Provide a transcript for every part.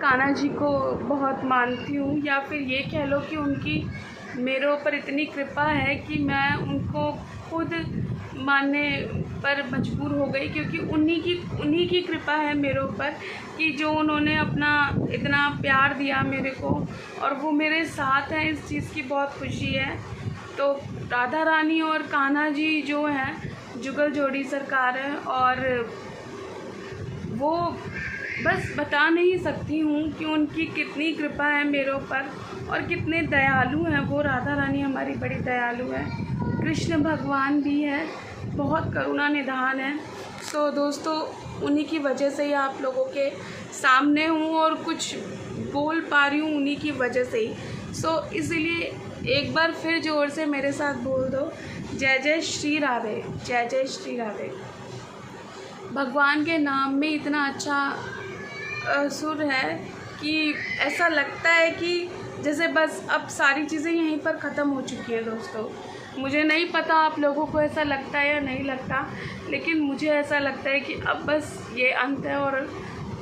कान्हा जी को बहुत मानती हूँ, या फिर ये कह लो कि उनकी मेरे ऊपर इतनी कृपा है कि मैं उनको खुद मानने पर मजबूर हो गई, क्योंकि उन्हीं की कृपा है मेरे ऊपर कि जो उन्होंने अपना इतना प्यार दिया मेरे को, और वो मेरे साथ हैं। इस चीज़ की बहुत खुशी है। तो राधा रानी और कान्हा जी जो हैं जुगल जोड़ी सरकार है, और वो बस बता नहीं सकती हूँ कि उनकी कितनी कृपा है मेरे ऊपर और कितने दयालु हैं वो। राधा रानी हमारी बड़ी दयालु है, कृष्ण भगवान भी है, बहुत करुणा निधान है। तो दोस्तों उन्हीं की वजह से ही आप लोगों के सामने हूँ और कुछ बोल पा रही हूँ, उन्हीं की वजह से ही। सो इसीलिए एक बार फिर जोर से मेरे साथ बोल दो, जय जय श्री राधे, जय जय श्री राधे। भगवान के नाम में इतना अच्छा सुर है कि ऐसा लगता है कि जैसे बस अब सारी चीज़ें यहीं पर ख़त्म हो चुकी हैं। दोस्तों मुझे नहीं पता आप लोगों को ऐसा लगता है या नहीं लगता, लेकिन मुझे ऐसा लगता है कि अब बस ये अंत है और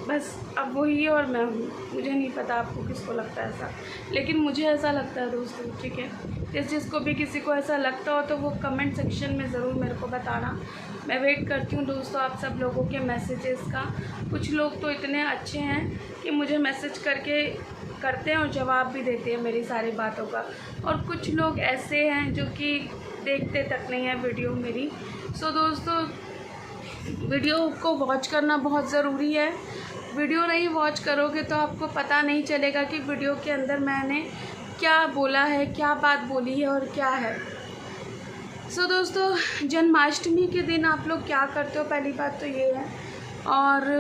बस अब वही है और मैं हूँ। मुझे नहीं पता आपको किसको लगता है ऐसा, लेकिन मुझे ऐसा लगता है दोस्तों, ठीक है। जिसको भी किसी को ऐसा लगता हो तो वो कमेंट सेक्शन में ज़रूर मेरे को बताना। मैं वेट करती हूँ दोस्तों आप सब लोगों के मैसेजेस का। कुछ लोग तो इतने अच्छे हैं कि मुझे मैसेज करते हैं और जवाब भी देते हैं मेरी सारी बातों का, और कुछ लोग ऐसे हैं जो कि देखते तक नहीं है वीडियो मेरी। सो दोस्तों वीडियो को वॉच करना बहुत ज़रूरी है। वीडियो नहीं वॉच करोगे तो आपको पता नहीं चलेगा कि वीडियो के अंदर मैंने क्या बोला है, क्या बात बोली है और क्या है। सो दोस्तों जन्माष्टमी के दिन आप लोग क्या करते हो, पहली बात तो ये है। और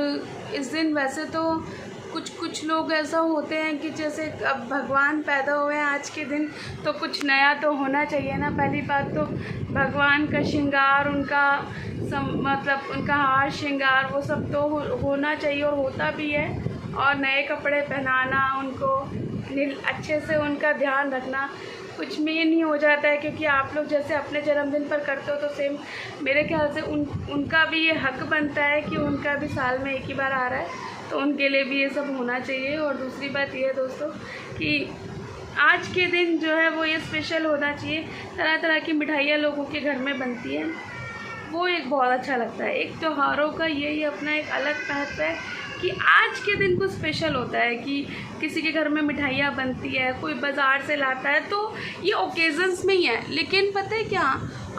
इस दिन वैसे तो कुछ लोग ऐसा होते हैं कि जैसे अब भगवान पैदा हुए हैं आज के दिन तो कुछ नया तो होना चाहिए ना। पहली बात तो भगवान का श्रृंगार, उनका मतलब उनका हार श्रृंगार वो सब तो होना चाहिए और होता भी है। और नए कपड़े पहनाना, उनको अच्छे से उनका ध्यान रखना कुछ मेन ही हो जाता है, क्योंकि आप लोग जैसे अपने जन्मदिन पर करते हो तो सेम मेरे ख्याल से उनका भी ये हक बनता है कि उनका भी साल में एक ही बार आ रहा है, तो उनके लिए भी ये सब होना चाहिए। और दूसरी बात ये है दोस्तों कि आज के दिन जो है वो ये स्पेशल होना चाहिए। तरह तरह की मिठाइयाँ लोगों के घर में बनती हैं, वो एक बहुत अच्छा लगता है। एक त्योहारों का यही अपना एक अलग महत्व है कि आज के दिन कुछ स्पेशल होता है कि किसी के घर में मिठाइयाँ बनती है, कोई बाज़ार से लाता है, तो ये ओकेज़न्स में ही है। लेकिन पता है क्या,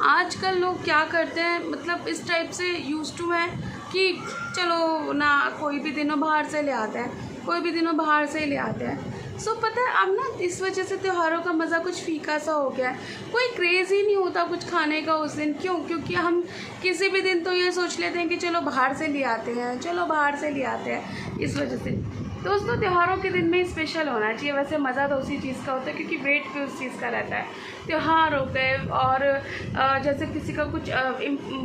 आजकल लोग क्या करते हैं, मतलब इस टाइप से यूज़ टू हैं कि चलो ना कोई भी दिनों बाहर से ले आते हैं, कोई भी दिनों बाहर से ही ले आते हैं। सो पता है अब ना इस वजह से त्योहारों का मज़ा कुछ फीका सा हो गया है। कोई क्रेज़ ही नहीं होता कुछ खाने का उस दिन। क्यों? क्योंकि हम किसी भी दिन तो ये सोच लेते हैं कि चलो बाहर से ले आते हैं, चलो बाहर से ले आते हैं। इस वजह से दोस्तों त्योहारों के दिन में स्पेशल होना चाहिए। वैसे मज़ा तो उसी चीज़ का होता है क्योंकि वेट भी उस चीज़ का रहता है। त्यौहार हो गए और जैसे किसी का कुछ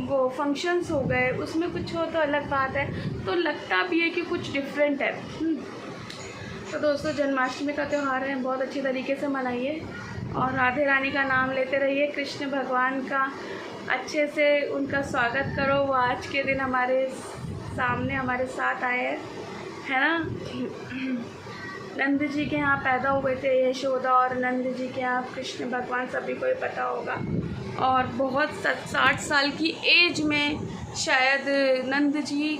वो फंक्शंस हो गए, उसमें कुछ हो तो अलग बात है, तो लगता भी है कि कुछ डिफरेंट है। तो दोस्तों जन्माष्टमी का त्यौहार है, बहुत अच्छी तरीके से मनाइए और राधे रानी का नाम लेते रहिए। कृष्ण भगवान का अच्छे से उनका स्वागत करो। वो आज के दिन हमारे सामने हमारे साथ आए हैं, है ना। नंद जी के यहाँ पैदा हुए थे यशोदा, और नंद जी के यहाँ कृष्ण भगवान, सभी को ही पता होगा। और बहुत 60 साल की एज में शायद नंद जी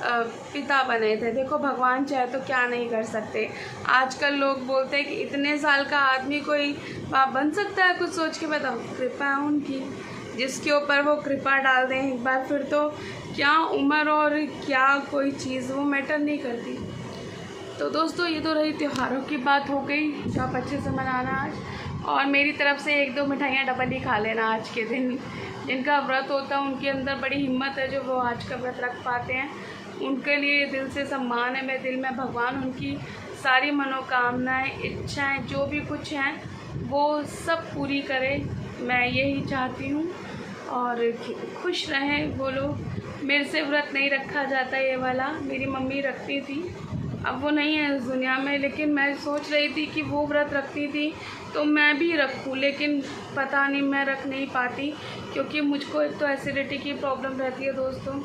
पिता बने थे। देखो भगवान चाहे तो क्या नहीं कर सकते। आजकल लोग बोलते हैं कि इतने साल का आदमी कोई बाप बन सकता है, कुछ सोच के बताओ। कृपा है उनकी, जिसके ऊपर वो कृपा डाल दें एक बार, फिर तो क्या उम्र और क्या कोई चीज़ वो मैटर नहीं करती। तो दोस्तों ये तो रही त्योहारों की बात हो गई जो आप अच्छे से मनाना आज, और मेरी तरफ से 1-2 मिठाइयाँ डबल ही खा लेना आज के दिन। जिनका व्रत होता है उनके अंदर बड़ी हिम्मत है जो वो आज का व्रत रख पाते हैं, उनके लिए दिल से सम्मान है। मेरे दिल में भगवान उनकी सारी मनोकामनाएं, इच्छाएं, जो भी कुछ हैं वो सब पूरी करे, मैं यही चाहती हूँ। और खुश रहें वो लोग। मेरे से व्रत नहीं रखा जाता ये वाला, मेरी मम्मी रखती थी, अब वो नहीं है इस दुनिया में, लेकिन मैं सोच रही थी कि वो व्रत रखती थी तो मैं भी रखूँ, लेकिन पता नहीं मैं रख नहीं पाती, क्योंकि मुझको एक तो एसिडिटी की प्रॉब्लम रहती है दोस्तों,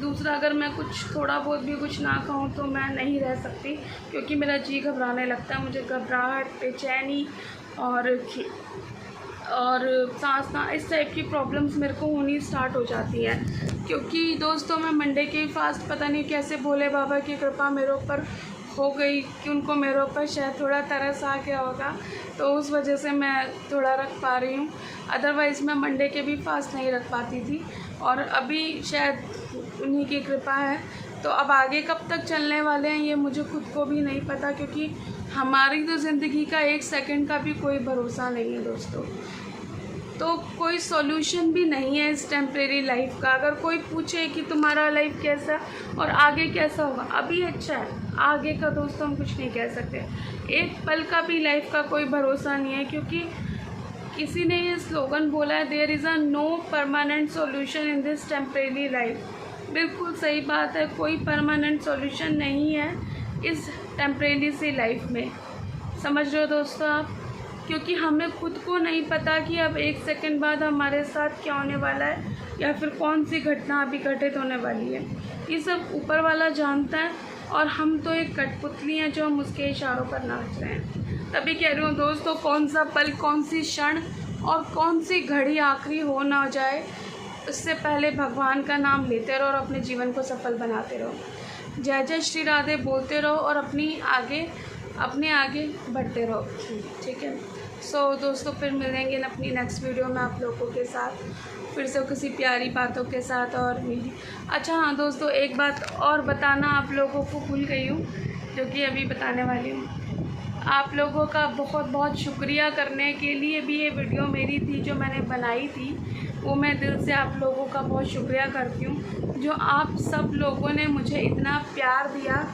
दूसरा अगर मैं कुछ थोड़ा बहुत भी कुछ ना खाऊं तो मैं नहीं रह सकती, क्योंकि मेरा जी घबराने लगता है। मुझे घबराहट, बेचैनी और सांस ना इस टाइप की प्रॉब्लम्स मेरे को होनी स्टार्ट हो जाती हैं। क्योंकि दोस्तों मैं मंडे के फास्ट पता नहीं कैसे भोले बाबा की कृपा मेरे ऊपर हो गई कि उनको मेरे ऊपर शायद थोड़ा तरस आ गया होगा, तो उस वजह से मैं थोड़ा रख पा रही हूँ। अदरवाइज़ मैं मंडे के भी फास्ट नहीं रख पाती थी, और अभी शायद उन्हीं की कृपा है। तो अब आगे कब तक चलने वाले हैं ये मुझे खुद को भी नहीं पता, क्योंकि हमारी तो ज़िंदगी का 1 सेकंड का भी कोई भरोसा नहीं है दोस्तों। तो कोई सॉल्यूशन भी नहीं है इस टेम्परेरी लाइफ का। अगर कोई पूछे कि तुम्हारा लाइफ कैसा और आगे कैसा होगा, अभी अच्छा है, आगे का दोस्तों हम कुछ नहीं कह सकते। एक पल का भी लाइफ का कोई भरोसा नहीं है, क्योंकि किसी ने ये स्लोगन बोला है, there is a no permanent solution in this temporary life. बिल्कुल सही बात है, कोई परमानेंट सॉल्यूशन नहीं है इस टेम्परेरी सी लाइफ में। समझ रहे हो दोस्तों आप? क्योंकि हमें खुद को नहीं पता कि अब 1 सेकंड बाद हमारे साथ क्या होने वाला है, या फिर कौन सी घटना अभी घटित होने वाली है। ये सब ऊपर वाला जानता है, और हम तो एक कठपुतली हैं जो हम उसके इशारों पर नाच रहे हैं। तभी कह रही हूँ दोस्तों, कौन सा पल, कौन सी क्षण और कौन सी घड़ी आखिरी हो ना जाए, उससे पहले भगवान का नाम लेते रहो और अपने जीवन को सफल बनाते रहो। जय जय श्री राधे बोलते रहो और अपने आगे बढ़ते रहो। ठीक है। सो दोस्तों फिर मिलेंगे अपनी नेक्स्ट वीडियो में आप लोगों के साथ, फिर से किसी प्यारी बातों के साथ। और मेरी अच्छा हाँ दोस्तों, एक बात और बताना आप लोगों को भूल गई हूँ, जो कि अभी बताने वाली हूँ। आप लोगों का बहुत बहुत शुक्रिया करने के लिए भी ये वीडियो मेरी थी जो मैंने बनाई थी, वो मैं दिल से आप लोगों का बहुत शुक्रिया करती हूँ, जो आप सब लोगों ने मुझे इतना प्यार दिया।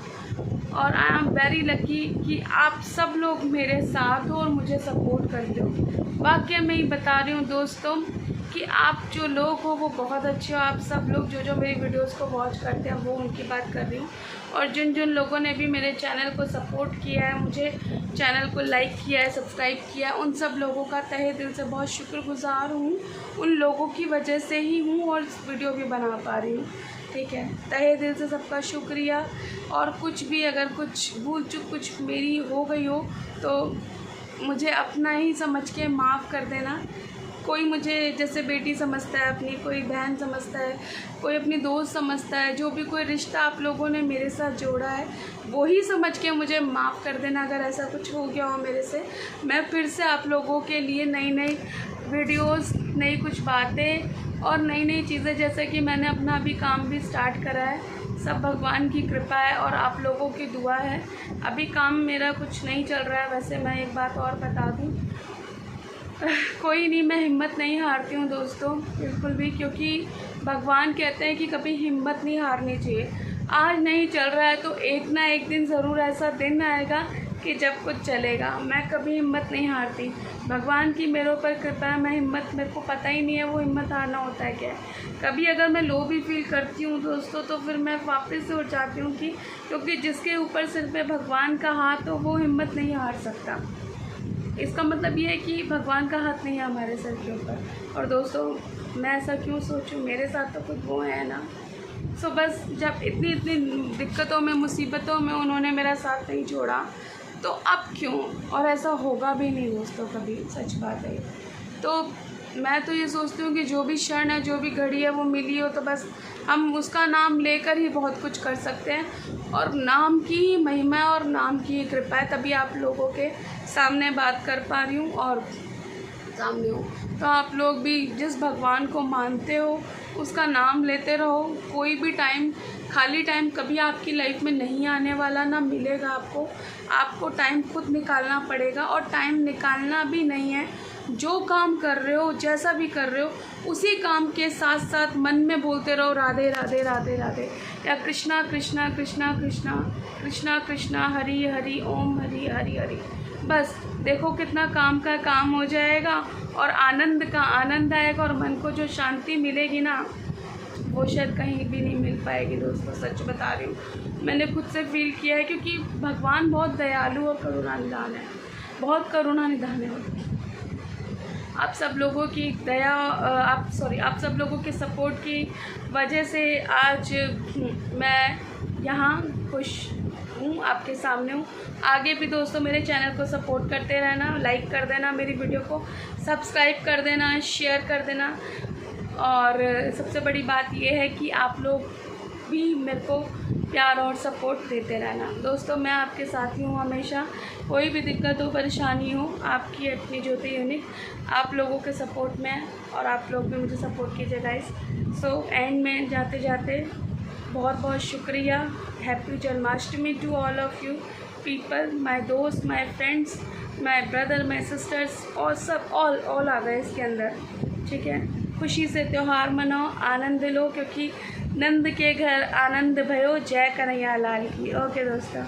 और आई एम वेरी लकी कि आप सब लोग मेरे साथ हो और मुझे सपोर्ट करते हो। वाकई मैं ही बता रही हूँ दोस्तों कि आप जो लोग हो वो बहुत अच्छे हो। आप सब लोग जो मेरी वीडियोस को वॉच करते हैं वो उनकी बात कर रही हूँ। और जिन लोगों ने भी मेरे चैनल को सपोर्ट किया है, मुझे चैनल को लाइक किया है, सब्सक्राइब किया है, उन सब लोगों का तहे दिल से बहुत शुक्रगुजार हूँ। उन लोगों की वजह से ही हूँ और वीडियो भी बना पा रही हूँ। ठीक है, तहे दिल से सबका शुक्रिया। और कुछ भी अगर कुछ भूल चूक कुछ मेरी हो गई हो तो मुझे अपना ही समझ के माफ़ कर देना। कोई मुझे जैसे बेटी समझता है अपनी, कोई बहन समझता है, कोई अपनी दोस्त समझता है, जो भी कोई रिश्ता आप लोगों ने मेरे साथ जोड़ा है वो ही समझ के मुझे माफ़ कर देना अगर ऐसा कुछ हो गया हो मेरे से। मैं फिर से आप लोगों के लिए नई नई वीडियोस, नई कुछ बातें और नई नई चीज़ें, जैसे कि मैंने अपना अभी काम भी स्टार्ट करा है, सब भगवान की कृपा है और आप लोगों की दुआ है। अभी काम मेरा कुछ नहीं चल रहा है। वैसे मैं एक बात और बता दूं, कोई नहीं, मैं हिम्मत नहीं हारती हूँ दोस्तों, बिल्कुल भी, क्योंकि भगवान कहते हैं कि कभी हिम्मत नहीं हारनी चाहिए। आज नहीं चल रहा है तो एक ना एक दिन ज़रूर ऐसा दिन आएगा कि जब कुछ चलेगा। मैं कभी हिम्मत नहीं हारती, भगवान की मेरे ऊपर कृपा है। मैं हिम्मत, मेरे को पता ही नहीं है वो हिम्मत हारना होता है क्या। कभी अगर मैं लो भी फील करती हूँ दोस्तों तो फिर मैं वापस से उठ जाती हूँ, क्योंकि जिसके ऊपर सिर पे भगवान का हाथ हो वो हिम्मत नहीं हार सकता। इसका मतलब ये है कि भगवान का हाथ नहीं है हमारे सर के ऊपर। और दोस्तों मैं ऐसा क्यों सोचूं, मेरे साथ तो खुद वो है ना। सो बस जब इतनी दिक्कतों में, मुसीबतों में उन्होंने मेरा साथ नहीं छोड़ा तो अब क्यों, और ऐसा होगा भी नहीं दोस्तों कभी, सच बात है। तो मैं तो ये सोचती हूँ कि जो भी क्षण है, जो भी घड़ी है वो मिली हो तो बस हम उसका नाम लेकर ही बहुत कुछ कर सकते हैं। और नाम की ही महिमा और नाम की ही कृपा है, तभी आप लोगों के सामने बात कर पा रही हूँ और सामने हूँ। तो आप लोग भी जिस भगवान को मानते हो उसका नाम लेते रहो। कोई भी टाइम, खाली टाइम कभी आपकी लाइफ में नहीं आने वाला, ना मिलेगा आपको टाइम खुद निकालना पड़ेगा। और टाइम निकालना भी नहीं है, जो काम कर रहे हो, जैसा भी कर रहे हो, उसी काम के साथ साथ मन में बोलते रहो राधे राधे राधे राधे, या कृष्णा कृष्णा कृष्णा कृष्णा कृष्णा कृष्णा हरि हरि ओम हरि हरि हरि। बस देखो कितना काम का काम हो जाएगा और आनंद का आनंद आएगा, और मन को जो शांति मिलेगी ना वो शायद कहीं भी नहीं मिल पाएगी दोस्तों, सच बता रही हूँ। मैंने खुद से फील किया है, क्योंकि भगवान बहुत दयालु और करुणा निधान है, बहुत करुणा निधान है। आप सब लोगों की दया आप सब लोगों के सपोर्ट की वजह से आज मैं यहाँ खुश हूँ, आपके सामने हूँ। आगे भी दोस्तों मेरे चैनल को सपोर्ट करते रहना, लाइक कर देना, मेरी वीडियो को सब्सक्राइब कर देना, शेयर कर देना। और सबसे बड़ी बात यह है कि आप लोग भी मेरे को प्यार और सपोर्ट देते रहना। दोस्तों मैं आपके साथ ही हूँ हमेशा, कोई भी दिक्कत हो परेशानी हो, आपकी अपनी ज्योति यूनिक आप लोगों के सपोर्ट में है और आप लोग भी मुझे सपोर्ट कीजिए गाइस। सो एंड में जाते जाते बहुत बहुत शुक्रिया। Happy Janmashtami to all of you people, my दोस्त, my friends, my brother, my sisters और सब ऑल आ गए इसके अंदर, ठीक है। खुशी से त्यौहार मनाओ, आनंद लो, क्योंकि नंद के घर आनंद भयो, जय कन्हैया लाल की। ओके दोस्तों,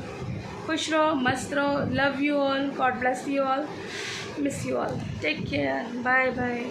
खुश रहो, मस्त रहो, love you all, God bless you all, miss you all, take care, bye bye.